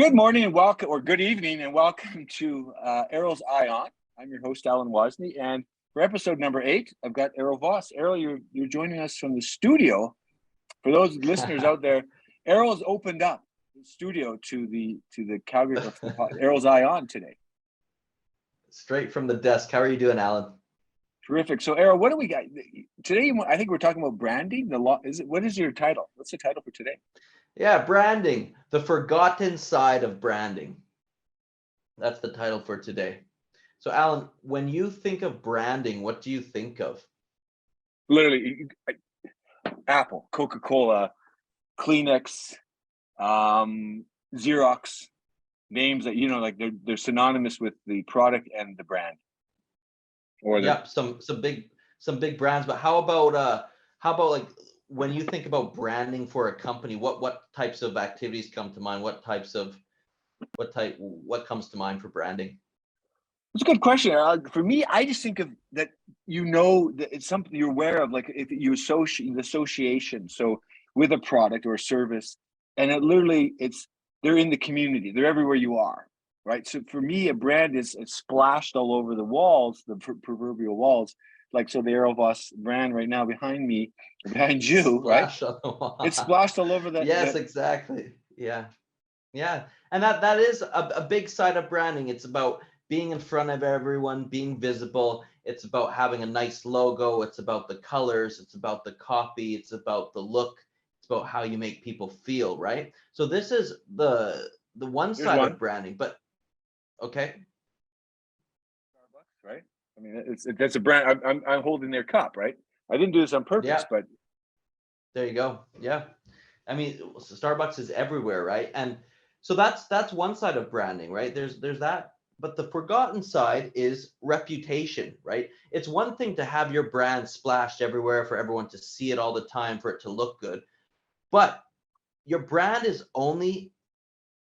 Good morning and welcome, or good evening and welcome to Errol's Eye On. I'm your host, Alan Wozni, and for episode number 8, I've got Errol Vas. Errol, you're joining us from the studio. For those listeners out there, Errol's opened up the studio to the Calgary Errol's Eye On today. Straight from the desk. How are you doing, Alan? Terrific. So, Errol, what do we got today? I think we're talking about branding. What is your title? What's the title for today? Yeah, branding, the forgotten side of branding. That's the title for today. So, Alan, when you think of branding, what do you think of? Literally, Apple, Coca-Cola, Kleenex, Xerox, names that like they're synonymous with the product and the brand. Or some big brands. But how about like when you think about branding for a company, what types of activities come to mind? What comes to mind for branding? It's a good question. For me, I just think of that, that it's something you're aware of, like if you associate the association. So with a product or a service, and they're in the community. They're everywhere you are, right? So for me, a brand it's splashed all over the walls, the proverbial walls. Like, so the Errol Vas brand right now behind me, behind you, right? It's splashed all over that. Yes, exactly. Yeah. And that is a big side of branding. It's about being in front of everyone, being visible. It's about having a nice logo. It's about the colors. It's about the copy. It's about the look. It's about how you make people feel, right? So this is the one side of branding, but okay. Starbucks, right? I mean, that's a brand. I'm holding their cup, right? I didn't do this on purpose, but there you go. Yeah, I mean, Starbucks is everywhere, right? And so that's one side of branding, right? There's that, but the forgotten side is reputation, right? It's one thing to have your brand splashed everywhere for everyone to see it all the time, for it to look good, but your brand is only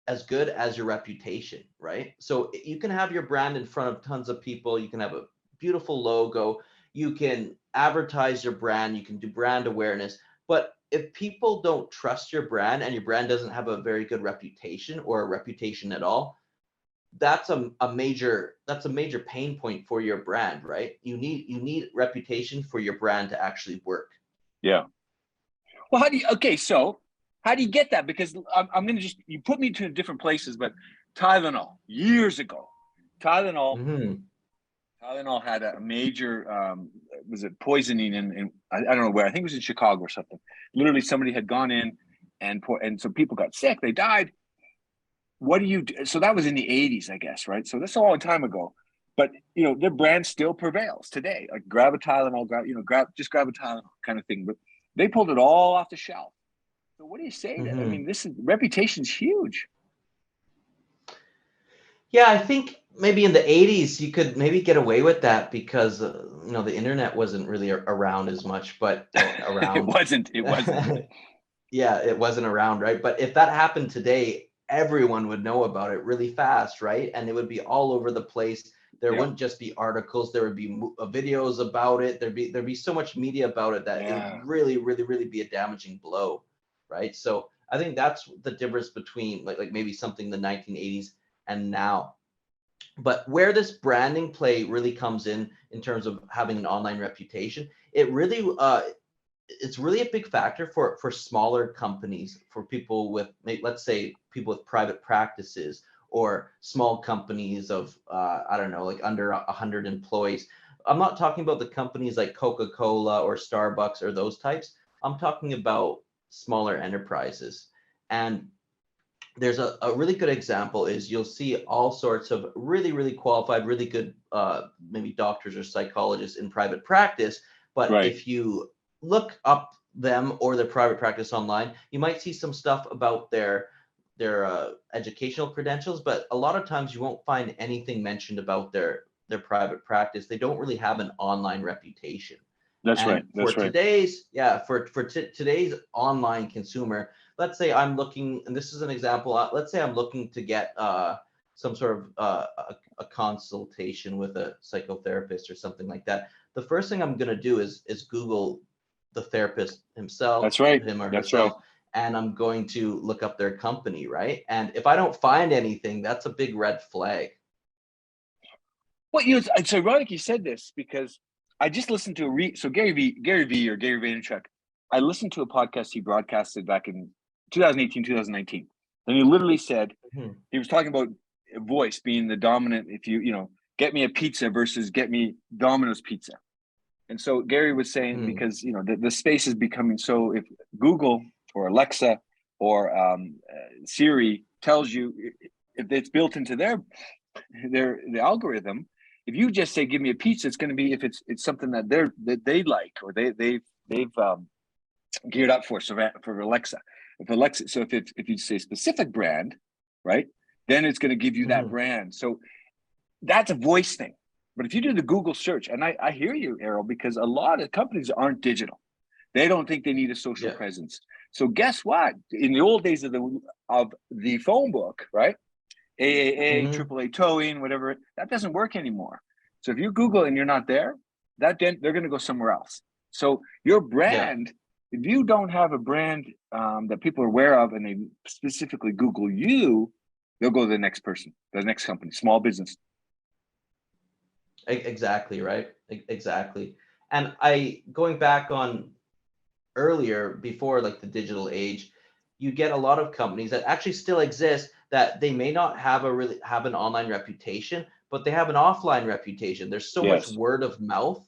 as good as your reputation, right? So you can have your brand in front of tons of people. You can have a beautiful logo. You can advertise your brand. You can do brand awareness. But if people don't trust your brand and your brand doesn't have a very good reputation or a reputation at all, that's a major pain point for your brand, right? You need reputation for your brand to actually work. Yeah. Well, how do you get that? Because I'm going to you put me to different places, but Tylenol, years ago, Tylenol had a major, was it poisoning in I don't know where, I think it was in Chicago or something. Literally somebody had gone in and so people got sick, they died. What do you do? So that was in the 80s, I guess, right? So that's a long time ago. But, their brand still prevails today. Like grab a Tylenol, grab a Tylenol kind of thing. But they pulled it all off the shelf. So what do you say to that? I mean, reputation's huge. Yeah, I think maybe in the 80s you could maybe get away with that because the internet wasn't really around as much, but around it wasn't. Yeah, it wasn't around, right? But if that happened today, everyone would know about it really fast, right? And it would be all over the place. There wouldn't just be articles, there would be videos about it. There'd be so much media about it that it would really, really, really be a damaging blow, right? So I think that's the difference between like maybe something in the 1980s and now. But where this branding play really comes in terms of having an online reputation, it's really a big factor for smaller companies, for people with, let's say, people with private practices or small companies of, I don't know, like under 100 employees. I'm not talking about the companies like Coca-Cola or Starbucks or those types. I'm talking about smaller enterprises. And there's a really good example is you'll see all sorts of really, really qualified, really good, maybe doctors or psychologists in private practice. But if you look up them or their private practice online, you might see some stuff about their educational credentials, but a lot of times you won't find anything mentioned about their private practice. They don't really have an online reputation. That's right. Today's online consumer, let's say I'm looking, and this is an example, let's say I'm looking to get some sort of a consultation with a psychotherapist or something like that. The first thing I'm going to do is Google the therapist himself, That's right. him or That's herself, right. and I'm going to look up their company, right? And if I don't find anything, that's a big red flag. Well, it's ironic you said this, because I just listened to so Gary V or Gary Vaynerchuk. I listened to a podcast he broadcasted back in 2018, 2019. And he literally said, he was talking about voice being the dominant, if you get me a pizza versus get me Domino's pizza. And so Gary was saying, because the space is becoming so, if Google or Alexa or Siri tells you, if it's built into the algorithm, if you just say give me a pizza, it's going to be, if it's something that they like, or they've geared up for. So for Alexa, if you say specific brand, right, then it's going to give you that brand. So that's a voice thing. But if you do the Google search, and I hear you, Errol, because a lot of companies aren't digital. They don't think they need a social presence. So guess what? In the old days of the phone book, right? AAA, AAA towing, whatever, that doesn't work anymore. So if you Google and you're not there, they're going to go somewhere else. So your brand, if you don't have a brand that people are aware of, and they specifically Google you, they'll go to the next person, the next company, small business. Exactly, right? Exactly. And going back on earlier, before like the digital age, you get a lot of companies that actually still exist that they may not have an online reputation, but they have an offline reputation. There's so much word of mouth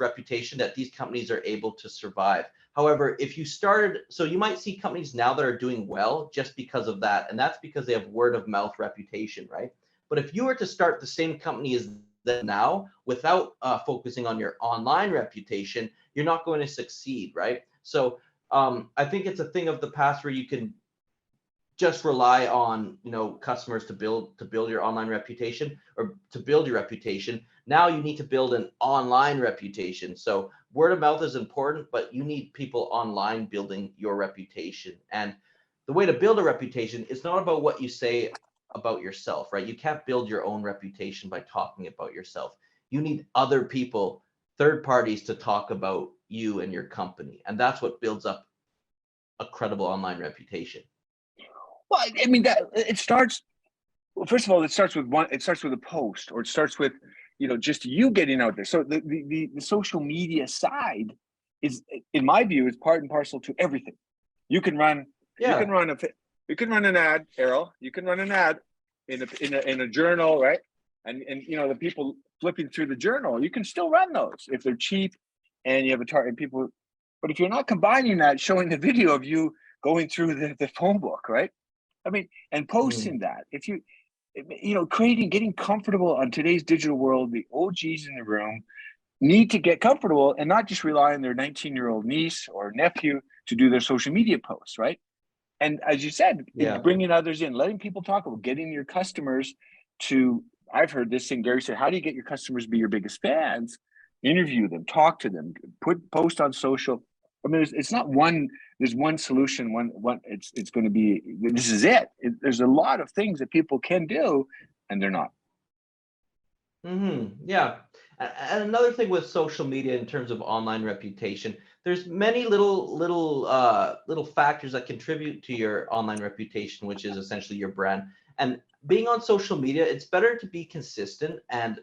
reputation that these companies are able to survive. However, if you started, so you might see companies now that are doing well just because of that, and that's because they have word of mouth reputation, right? But if you were to start the same company as them now without focusing on your online reputation, you're not going to succeed, right? So I think it's a thing of the past where you can just rely on customers to build your online reputation, or to build your reputation. Now you need to build an online reputation. So word of mouth is important, but you need people online building your reputation. And the way to build a reputation is not about what you say about yourself, right? You can't build your own reputation by talking about yourself. You need other people, third parties, to talk about you and your company. And that's what builds up a credible online reputation. Well, I mean, that it starts. Well, first of all, it starts with a post, or it starts with, just you getting out there. So the social media side is, in my view, is part and parcel to everything. You can run an ad, Errol. You can run an ad in a journal, right? And the people flipping through the journal, you can still run those if they're cheap, and you have a target people. But if you're not combining that, showing the video of you going through the phone book, right? I mean, and posting that, if getting comfortable on today's digital world, the OGs in the room need to get comfortable and not just rely on their 19-year-old niece or nephew to do their social media posts, right? And as you said, bringing others in, letting people talk about, getting your customers to, I've heard this thing, Gary said, how do you get your customers to be your biggest fans? Interview them, talk to them, post on social. I mean, it's not there's one solution, it's going to be, this is it. There's a lot of things that people can do, and they're not. Yeah. And another thing with social media in terms of online reputation, there's many little factors that contribute to your online reputation, which is essentially your brand. And being on social media, it's better to be consistent, and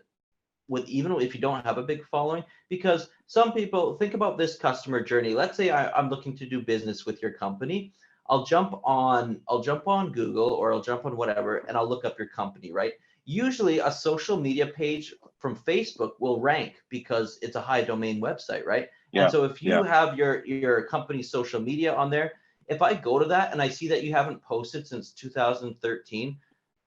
even if you don't have a big following, because some people think about this customer journey. Let's say I'm looking to do business with your company. I'll jump on Google, or I'll jump on whatever, and I'll look up your company, right? Usually a social media page from Facebook will rank because it's a high domain website, right? And so if you have your company's social media on there, if I go to that and I see that you haven't posted since 2013,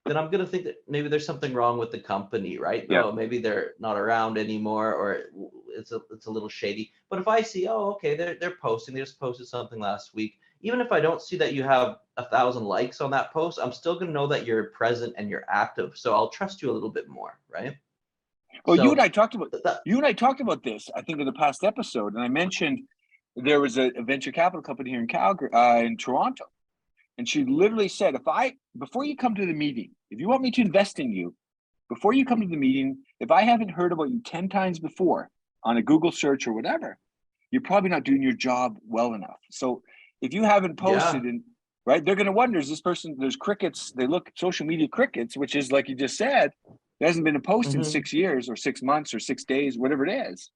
then I'm going to think that maybe there's something wrong with the company, right? Oh, maybe they're not around anymore, or it's a little shady. But if I see, oh, okay, they're posting, they just posted something last week. Even if I don't see that you have 1,000 likes on that post, I'm still going to know that you're present and you're active. So I'll trust you a little bit more, right? Well, you and I talked about this, I think, in the past episode, and I mentioned there was a venture capital company here in Calgary, in Toronto. And she literally said, before you come to the meeting, if you want me to invest in you, before you come to the meeting, if I haven't heard about you 10 times before on a Google search or whatever, you're probably not doing your job well enough. So If you haven't posted, Yeah. and right, they're going to wonder, is this person, there's crickets, they look social media crickets, which is like you just said, there hasn't been a post in 6 years or 6 months or 6 days, whatever it is.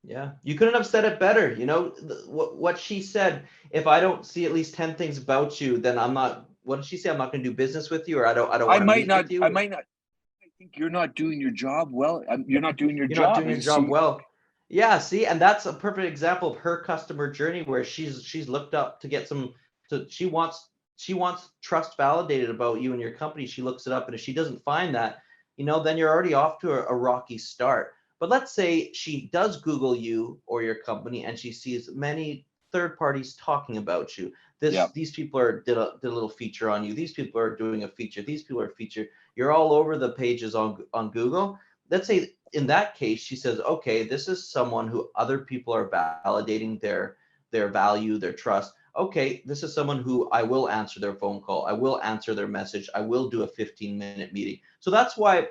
Yeah, you couldn't have said it better. You know, what she said, if I don't see at least 10 things about you, then I'm not, what did she say? I'm not going to do business with you, or I don't want to meet with you. I might not, I think you're not doing your job well. You're not doing your You're not job doing your as a job CEO. well. Yeah, see, and that's a perfect example of her customer journey where she's looked up to get some, she wants trust validated about you and your company. She looks it up, and if she doesn't find that, you know, then you're already off to a rocky start. But let's say she does Google you or your company and she sees many third parties talking about you. These people did a little feature on you. These people are doing a feature. These people are featured. You're all over the pages on Google. Let's say in that case, she says, okay, this is someone who other people are validating their value, their trust. Okay, this is someone who I will answer their phone call. I will answer their message. I will do a 15-minute meeting. So that's why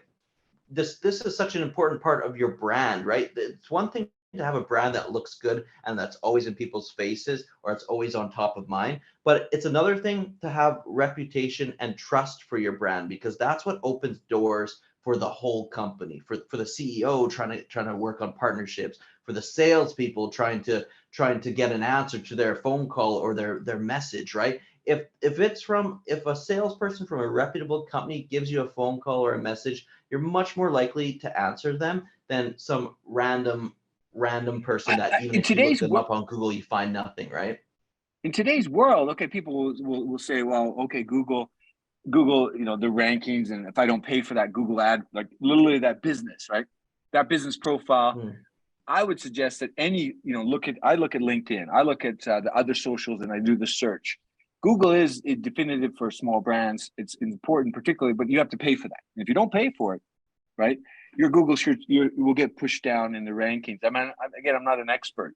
this is such an important part of your brand, right? It's one thing to have a brand that looks good and that's always in people's faces or it's always on top of mind, but it's another thing to have reputation and trust for your brand, because that's what opens doors for the whole company, for the CEO trying to work on partnerships, for the salespeople trying to get an answer to their phone call or their message, right? If a salesperson from a reputable company gives you a phone call or a message, you're much more likely to answer them than some random person that even In if you look today's them up on Google, you find nothing, right? in today's world, okay, people will say, well, okay, Google, you know, the rankings, and if I don't pay for that Google ad, like literally that business, right? That business profile. I would suggest that I look at LinkedIn, I look at the other socials, and I do the search. Google is definitive for small brands. It's important, particularly, but you have to pay for that. And if you don't pay for it, right, your Google search will get pushed down in the rankings. I mean, again, I'm not an expert,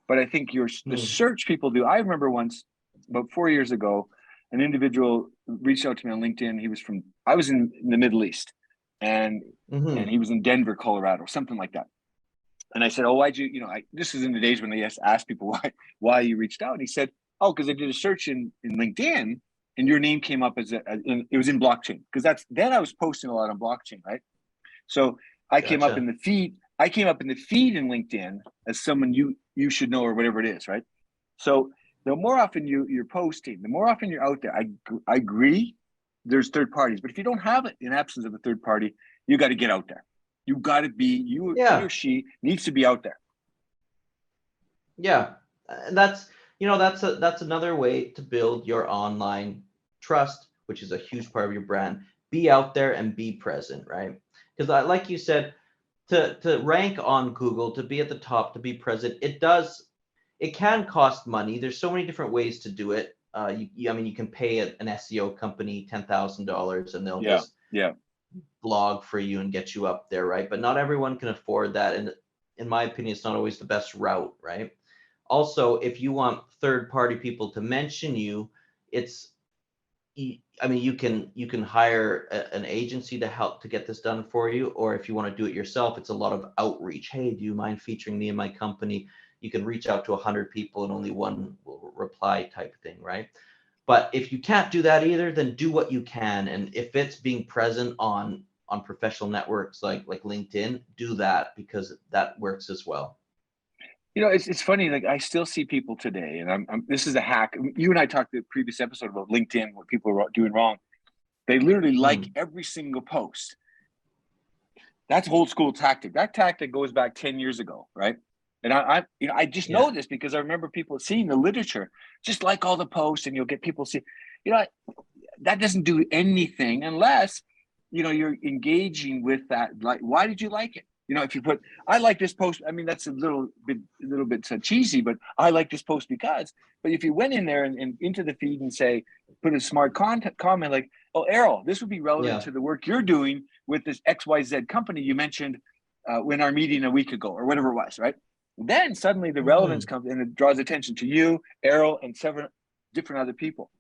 but I think the search people do. I remember once, about 4 years ago, an individual reached out to me on LinkedIn. I was in the Middle East, and he was in Denver, Colorado, something like that. And I said, "Oh, why'd you? You know, this is in the days when they asked people why you reached out." And he said, "Oh, because I did a search in LinkedIn, and your name came up it was in blockchain, because then I was posting a lot on blockchain, right? So I came up in the feed. I came up in the feed in LinkedIn as someone you should know, or whatever it is, right? So the more often you're posting, the more often you're out there. I agree. There's third parties, but if you don't have it, in absence of a third party, you got to get out there. You got to be he or she needs to be out there. Yeah, that's another way to build your online trust, which is a huge part of your brand. Be out there and be present, right? Because like you said, to rank on Google, to be at the top, to be present, it can cost money. There's so many different ways to do it. I mean, you can pay an SEO company $10,000 and they'll just blog for you and get you up there, right? But not everyone can afford that, and in my opinion, it's not always the best route, right? Also, if you want third-party people to mention you, you can hire an agency to help to get this done for you, or if you want to do it yourself, it's a lot of outreach. Hey, do you mind featuring me in my company? You can reach out to 100 people and only one will reply, type thing, right? But if you can't do that either, then do what you can. And if it's being present on professional networks like LinkedIn, do that, because that works as well. You know, it's funny. Like, I still see people today, and this is a hack. You and I talked in the previous episode about LinkedIn, what people are doing wrong. They literally like every single post. That's old school tactic. That tactic goes back 10 years ago, right? And I just know this because I remember people seeing the literature, just like all the posts, and you'll get people see, that doesn't do anything unless, you're engaging with that. Like, why did you like it? If you put, I like this post, I mean, that's a little bit cheesy, but I like this post because, but if you went in there and into the feed and say, put a smart comment like, oh, Errol, this would be relevant to the work you're doing with this XYZ company you mentioned in our meeting a week ago, or whatever it was, right? Then suddenly the relevance comes and it draws attention to you, Errol, and several different other people.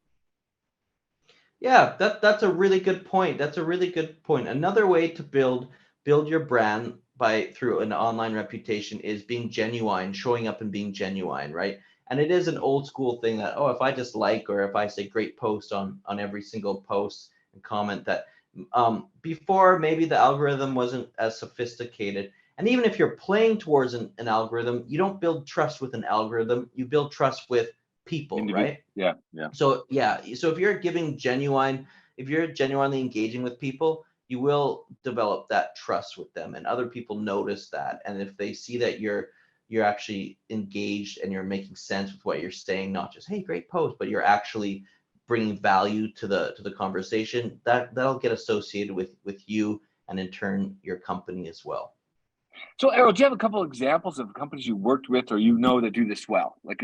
Yeah, that's a really good point. That's a really good point. Another way to build your brand through an online reputation is being genuine, showing up and being genuine, right? And it is an old school thing that, oh, if I just like, or if I say great post on every single post and comment, that before maybe the algorithm wasn't as sophisticated. And even if you're playing towards an algorithm, you don't build trust with an algorithm, you build trust with people, right? Yeah. So if you're genuinely engaging with people, you will develop that trust with them, and other people notice that. And if they see that you're actually engaged and you're making sense with what you're saying, not just, hey, great post, but you're actually bringing value to the conversation, that'll get associated with you, and in turn your company as well. So Errol, do you have a couple of examples of companies you worked with or that do this well? Like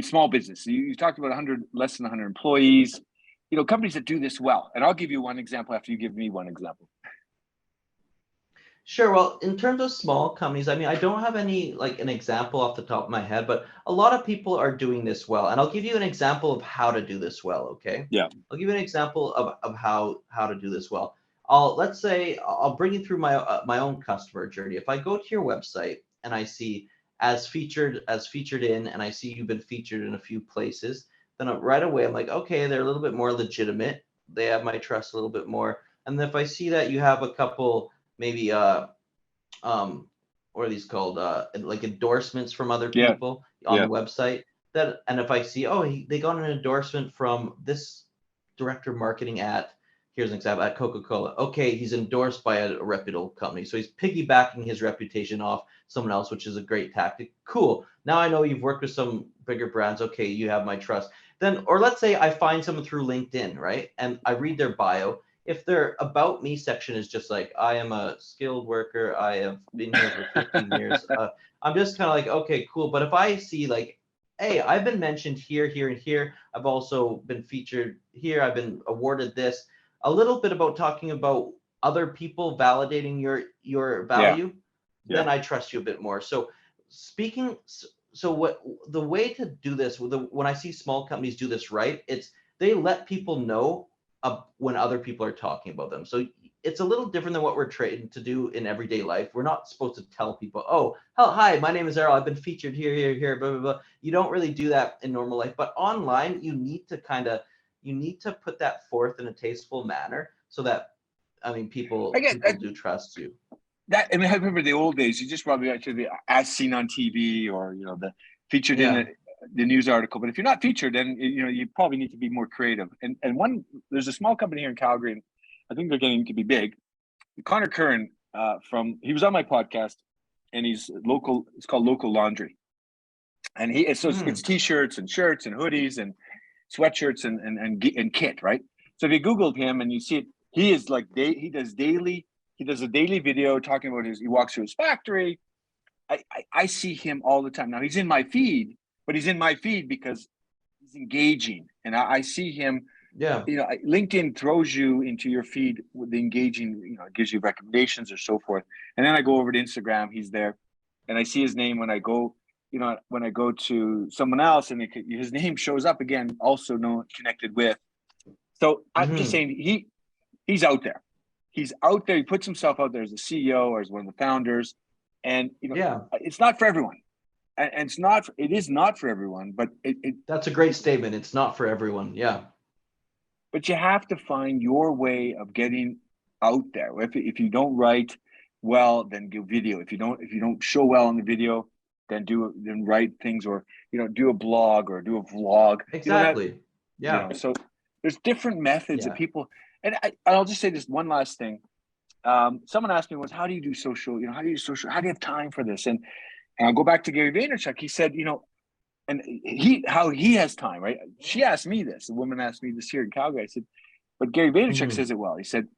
small business. You talked about less than 100 employees, companies that do this well. And I'll give you one example after you give me one example. Sure. Well, in terms of small companies, I mean, I don't have any like an example off the top of my head, but a lot of people are doing this well. And I'll give you an example of how to do this well. Okay. Yeah. I'll give you an example of how to do this well. Let's say I'll bring you through my own customer journey. If I go to your website and I see as featured in, and I see you've been featured in a few places, then right away I'm like, okay, they're a little bit more legitimate. They have my trust a little bit more. And if I see that you have a couple, maybe what are these called, like endorsements from other people on the website, that, and if I see, oh, they got an endorsement from this director of marketing at, here's an example, at Coca-Cola. Okay, he's endorsed by a reputable company, so he's piggybacking his reputation off someone else, which is a great tactic. Cool, now I know you've worked with some bigger brands. Okay, you have my trust. Then, or let's say I find someone through LinkedIn, right, and I read their bio. If their about me section is just like, I am a skilled worker, I have been here for 15 years, I'm just kind of like, okay, cool. But if I see like, hey, I've been mentioned here, here, and here, I've also been featured here, I've been awarded this, a little bit about talking about other people validating your value, then I trust you a bit more. So what the way to do this, when I see small companies do this right, it's they let people know when other people are talking about them. So it's a little different than what we're trained to do in everyday life. We're not supposed to tell people, oh, hi, my name is Errol, I've been featured here, blah, blah, blah. You don't really do that in normal life. But online, you need to put that forth in a tasteful manner so that, I mean, people do trust you. I remember the old days. You just probably actually as seen on TV, or the featured in the news article. But if you're not featured, then you probably need to be more creative. And there's a small company here in Calgary, and I think they're getting to be big. Connor Curran, he was on my podcast, and he's local. It's called Local Laundry, and it's t-shirts and shirts and hoodies and sweatshirts and kit, right? So if you Googled him and you see it, he is like he does a daily video talking about he walks through his factory. I see him all the time. Now he's in my feed, but he's in my feed because he's engaging, and I see him. Yeah. LinkedIn throws you into your feed with the engaging, it gives you recommendations or so forth. And then I go over to Instagram, he's there, and I see his name when I go, when I go to someone else, and his name shows up again, also connected with. So I'm just saying he's out there. He's out there. He puts himself out there as a CEO or as one of the founders, and it's not for everyone. And it is not for everyone, but that's a great statement. It's not for everyone. Yeah. But you have to find your way of getting out there. If you don't write well, then do video. If you don't show well on the video, then write things, or do a blog or do a vlog. Exactly. So there's different methods that people. And I'll just say this one last thing. Someone asked me once, how do you do social? How do you do social? How do you have time for this? And I'll go back to Gary Vaynerchuk. He said, and how he has time, right? She asked me this. A woman asked me this here in Calgary. I said, but Gary Vaynerchuk says it well. He said,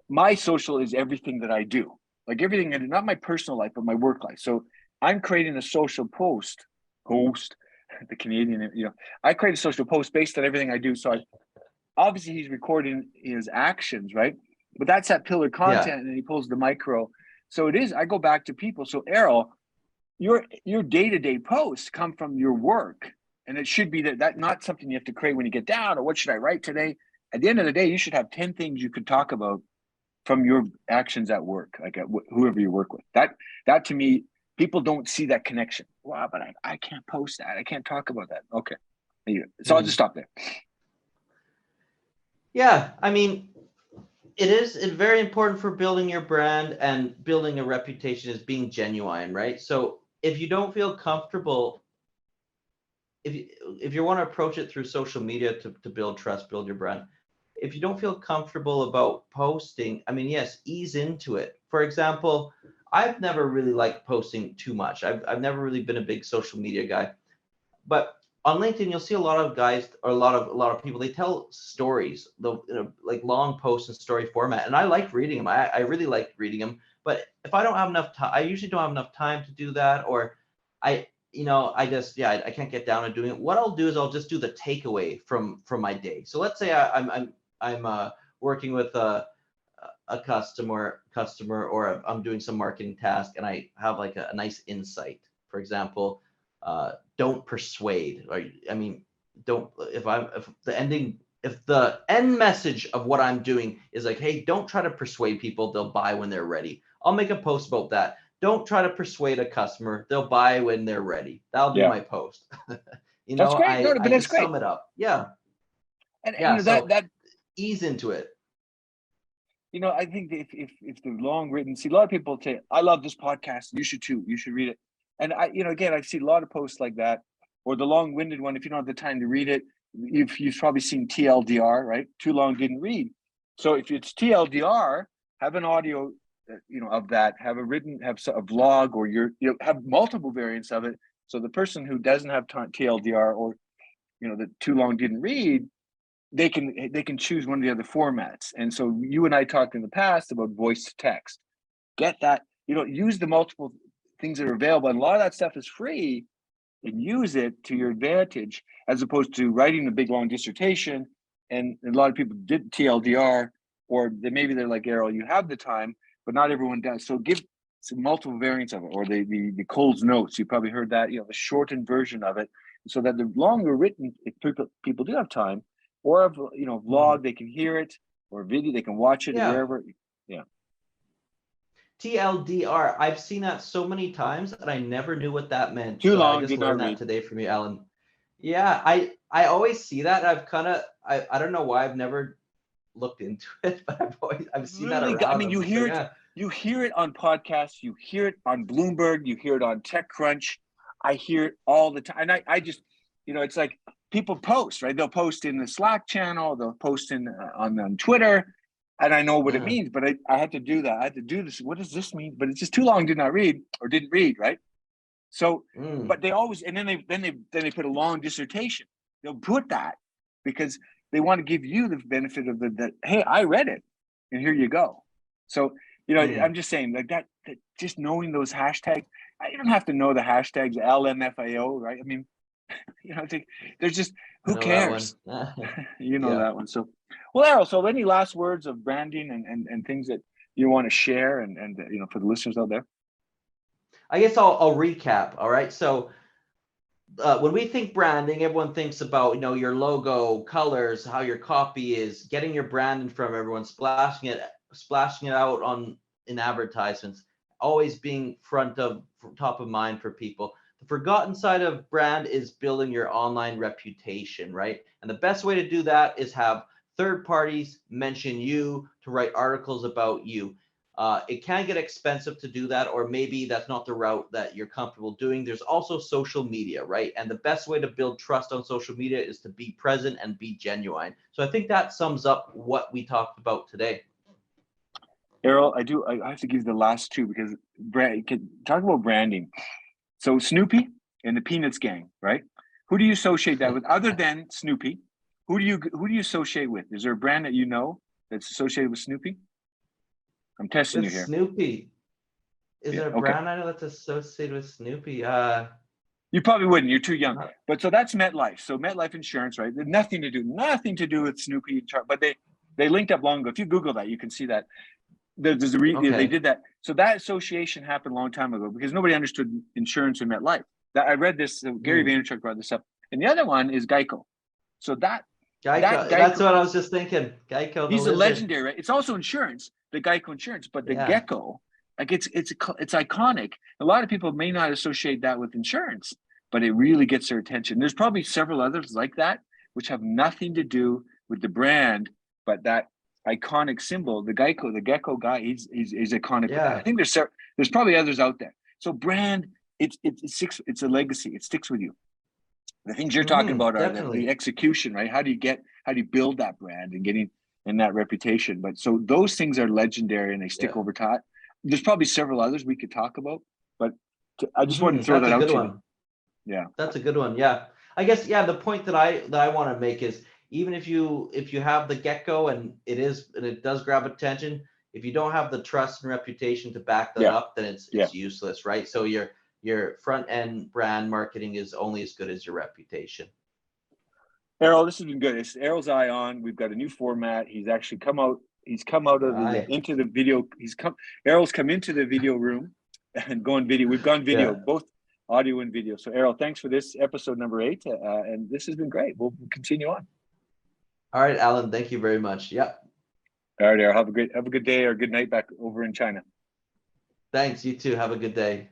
my social is everything that I do, like everything, and not my personal life, but my work life. So I'm creating a social post, the Canadian, I create a social post based on everything I do. So obviously he's recording his actions, right? But that's that pillar content, and he pulls the micro. So it is, I go back to people. So Errol, your day-to-day posts come from your work, and it should be that not something you have to create when you get down, or what should I write today. At the end of the day, you should have 10 things you could talk about from your actions at work, like at whoever you work with. That to me, people don't see that connection. wow, but I can't post that. I can't talk about that. Okay. So I'll just stop there. Yeah, I mean, it's very important for building your brand and building a reputation is being genuine, right? So if you don't feel comfortable, if you want to approach it through social media to build trust, build your brand, if you don't feel comfortable about posting, I mean, yes, ease into it. For example, I've never really liked posting too much. I've never really been a big social media guy, but on LinkedIn, you'll see a lot of guys or a lot of people, they tell stories, like long posts in story format. And I like reading them. I really like reading them. But if I don't have enough time, I usually don't have enough time to do that, or I I can't get down to doing it. What I'll do is I'll just do the takeaway from my day. So let's say I'm working with a customer, or I'm doing some marketing task, and I have like a nice insight. For example, don't persuade. Or I mean, don't if the end message of what I'm doing is like, hey, don't try to persuade people, they'll buy when they're ready. I'll make a post about that. Don't try to persuade a customer, they'll buy when they're ready. That'll be my post. That's great. No, I but that's just great. sum it up. Yeah. And Yeah. So that ease into it. I think if the long written, see, a lot of people say, I love this podcast. You should too. You should read it. And again, I see a lot of posts like that, or the long-winded one. If you don't have the time to read it, you've probably seen TLDR, right? Too long, didn't read. So if it's TLDR, have an audio, of that. Have a vlog, or have multiple variants of it. So the person who doesn't have time, TLDR, or the too long, didn't read, they can choose one of the other formats. And so you and I talked in the past about voice to text. Get that, use the multiple things that are available. And a lot of that stuff is free, and use it to your advantage, as opposed to writing a big long dissertation. And a lot of people did TLDR, or maybe they're like, Errol, you have the time, but not everyone does. So give some multiple variants of it, or the Cole's notes. You probably heard that, the shortened version of it, so that the longer written, if people do have time, or a vlog, they can hear it, or video, they can watch it wherever. Yeah. TLDR. I've seen that so many times, and I never knew what that meant. Too So long, I just did not learned that read. today from you, Alan. Yeah, I always see that. I don't know why I've never looked into it, but I've seen that around. I mean, you hear it on podcasts, you hear it on Bloomberg, you hear it on TechCrunch. I hear it all the time, and I just, it's like people post, right? They'll post in the Slack channel, they'll post on Twitter, and I know what it means. But I had to do that. I had to do this. What does this mean? But it's just too long. Did not read, or didn't read, right? So, but they always, and then they put a long dissertation. They'll put that because they want to give you the benefit of that. Hey, I read it, and here you go. So, I'm just saying that just knowing those hashtags. You don't have to know the hashtags LMFAO, right? I mean, there's just, who cares? That that one. So, well, Errol, so any last words of branding and things that you want to share and for the listeners out there? I guess I'll recap. All right. So when we think branding, everyone thinks about, your logo, colors, how your copy is, getting your brand in front of everyone, splashing it out in advertisements, always being top of mind for people. The forgotten side of brand is building your online reputation, right? And the best way to do that is have third parties mention you, to write articles about you. It can get expensive to do that, or maybe that's not the route that you're comfortable doing. There's also social media, right? And the best way to build trust on social media is to be present and be genuine. So I think that sums up what we talked about today. Errol, I have to give the last two, because talk about branding. So Snoopy and the Peanuts gang, right? Who do you associate that with other than Snoopy? Who do you associate with? Is there a brand that that's associated with Snoopy? I'm testing you here. Snoopy. Is there a brand I know that's associated with Snoopy? You probably wouldn't. You're too young. But so that's MetLife. So MetLife Insurance, right? Nothing to do with Snoopy. But they linked up long ago. If you Google that, you can see that. They did that. So that association happened a long time ago, because nobody understood insurance in MetLife. I read this. Gary Vaynerchuk brought this up. And the other one is Geico. So Geico. That's what I was just thinking. Geico. He's a legendary, right? It's also insurance, the Geico insurance, but the gecko, Like it's iconic. A lot of people may not associate that with insurance, but it really gets their attention. There's probably several others like that, which have nothing to do with the brand, but that iconic symbol, the gecko guy, he's iconic with that. I think there's probably others out there. So brand, it's a legacy. It sticks with you. The things you're talking about are the execution, right? How do you build that brand and getting in that reputation? But so those things are legendary and they stick over time. There's probably several others we could talk about, but I just wanted to throw that out to you. Yeah, that's a good one. Yeah, I guess the point that I want to make is, even if you have the gecko and it does grab attention, if you don't have the trust and reputation to back that up, then it's useless, right? So your front end brand marketing is only as good as your reputation. Errol, this has been good. It's Errol's Eye On. We've got a new format. He's actually come out. He's come out of into the video. Errol's come into the video room and going video. We've gone video, both audio and video. So Errol, thanks for this episode number 8. And this has been great. We'll continue on. All right, Alan. Thank you very much. Yep. All right, Errol. Have a good day or good night back over in China. Thanks. You too. Have a good day.